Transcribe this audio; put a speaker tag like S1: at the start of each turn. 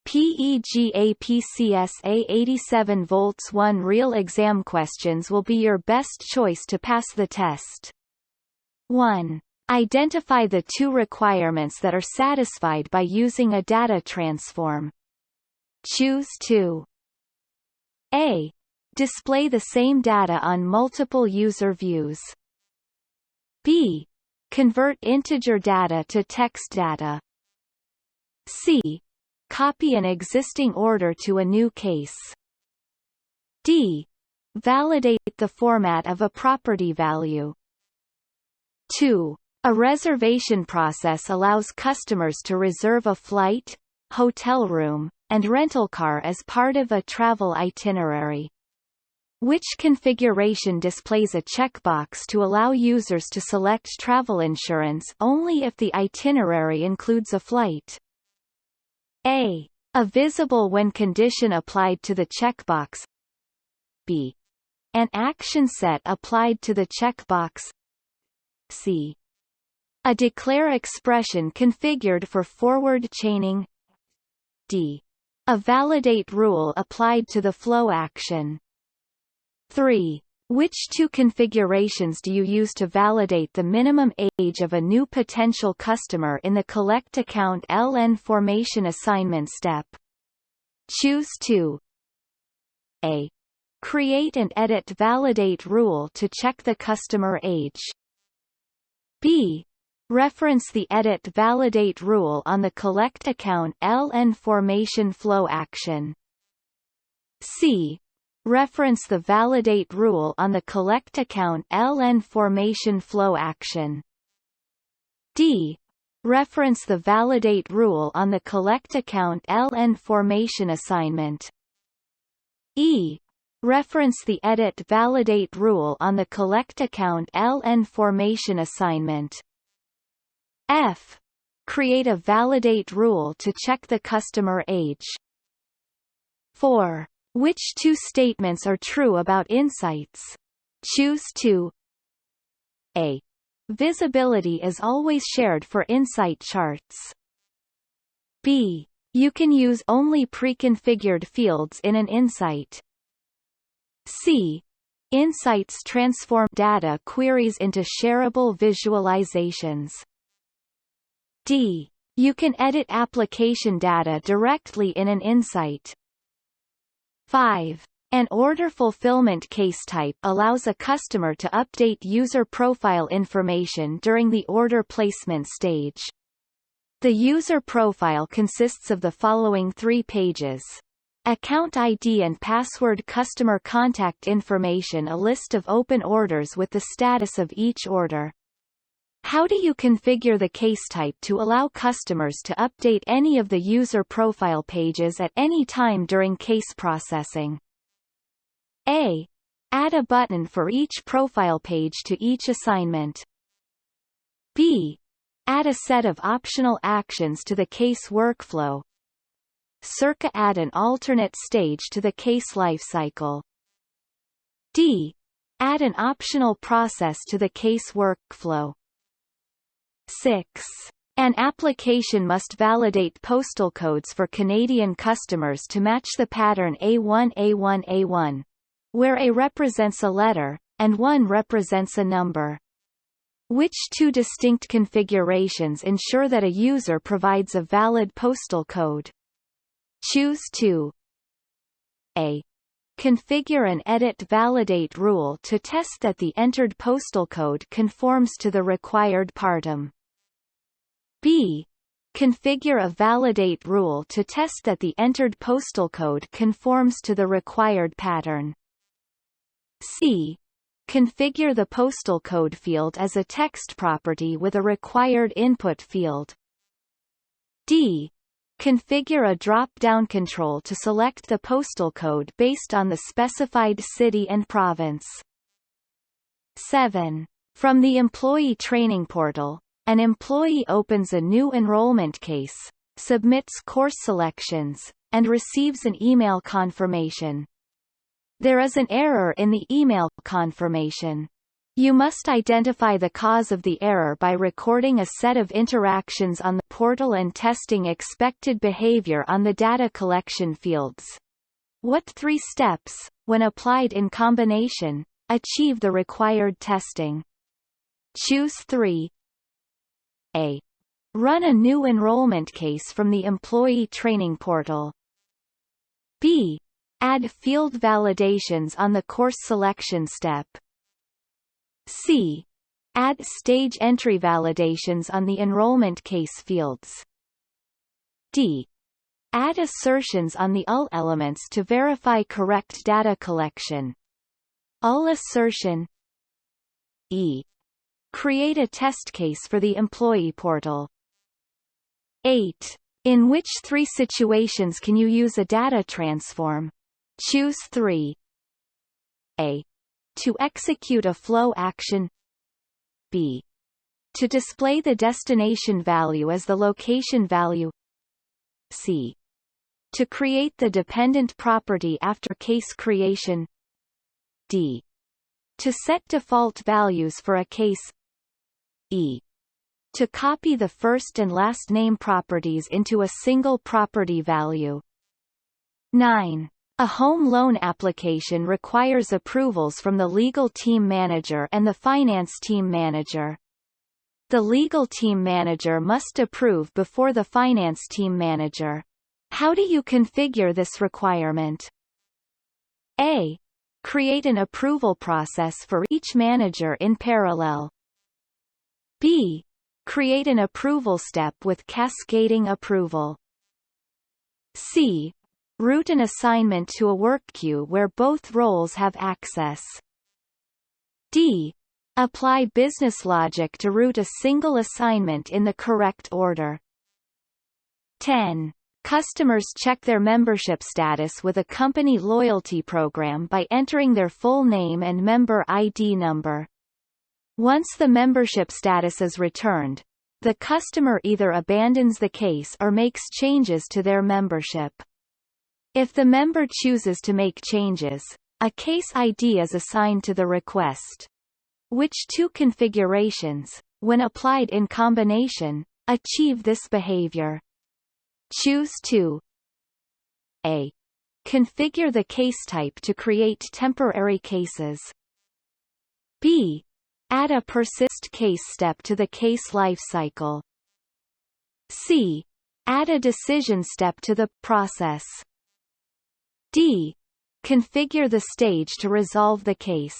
S1: PEGAPCSA87V1 real exam questions will be your best choice to pass the test. 1. Identify the two requirements that are satisfied by using a data transform. Choose 2. A. Display the same data on multiple user views. B. Convert integer data to text data. C. Copy an existing order to a new case. D. Validate the format of a property value. 2. A reservation process allows customers to reserve a flight, hotel room, and rental car as part of a travel itinerary. Which configuration displays a checkbox to allow users to select travel insurance only if the itinerary includes a flight? A. A visible when condition applied to the checkbox. B. An action set applied to the checkbox. C. A declare expression configured for forward chaining. D. A validate rule applied to the flow action. 3. Which two configurations do you use to validate the minimum age of a new potential customer in the collect account LN formation assignment step? Choose 2. A. Create and edit validate rule to check the customer age. B. Reference the edit validate rule on the collect account LN formation flow action. C. Reference the validate rule on the collect account LN formation flow action. D. Reference the validate rule on the collect account LN formation assignment. E. Reference the edit validate rule on the collect account LN formation assignment. F. Create a validate rule to check the customer age. 4. Which two statements are true about insights? Choose 2. A. Visibility is always shared for insight charts. B. You can use only pre-configured fields in an insight. C. Insights transform data queries into shareable visualizations. D. You can edit application data directly in an insight. 5. An order fulfillment case type allows a customer to update user profile information during the order placement stage. The user profile consists of the following 3 pages. Account ID and password, customer contact information, a list of open orders with the status of each order. How do you configure the case type to allow customers to update any of the user profile pages at any time during case processing? A. Add a button for each profile page to each assignment. B. Add a set of optional actions to the case workflow. Circa add an alternate stage to the case lifecycle. D. Add an optional process to the case workflow. 6. An application must validate postal codes for Canadian customers to match the pattern A1A1A1, where A represents a letter, and 1 represents a number. Which two distinct configurations ensure that a user provides a valid postal code? Choose 2. A. Configure and edit validate rule to test that the entered postal code conforms to the required partem. B. Configure a validate rule to test that the entered postal code conforms to the required pattern. C. Configure the postal code field as a text property with a required input field. D. Configure a drop-down control to select the postal code based on the specified city and province. 7. From the Employee Training Portal, an employee opens a new enrollment case, submits course selections, and receives an email confirmation. There is an error in the email confirmation. You must identify the cause of the error by recording a set of interactions on the portal and testing expected behavior on the data collection fields. What 3 steps, when applied in combination, achieve the required testing? Choose 3. A. Run a new enrollment case from the employee training portal. B. Add field validations on the course selection step. C. Add stage entry validations on the enrollment case fields. D. Add assertions on the UL elements to verify correct data collection. UL assertion. E. Create a test case for the employee portal. 8. In which 3 situations can you use a data transform? Choose 3. A. To execute a flow action. B. To display the destination value as the location value. C. To create the dependent property after case creation. D. To set default values for a case. E. To copy the first and last name properties into a single property value. 9. A home loan application requires approvals from the legal team manager and the finance team manager. The legal team manager must approve before the finance team manager. How do you configure this requirement? A. Create an approval process for each manager in parallel. B. Create an approval step with cascading approval. C. Route an assignment to a work queue where both roles have access. D. Apply business logic to route a single assignment in the correct order. 10. Customers check their membership status with a company loyalty program by entering their full name and member ID number. Once the membership status is returned, the customer either abandons the case or makes changes to their membership. If the member chooses to make changes, a case ID is assigned to the request. Which 2 configurations, when applied in combination, achieve this behavior? Choose 2. A. Configure the case type to create temporary cases. B. Add a persist case step to the case lifecycle. C. Add a decision step to the process. D. Configure the stage to resolve the case.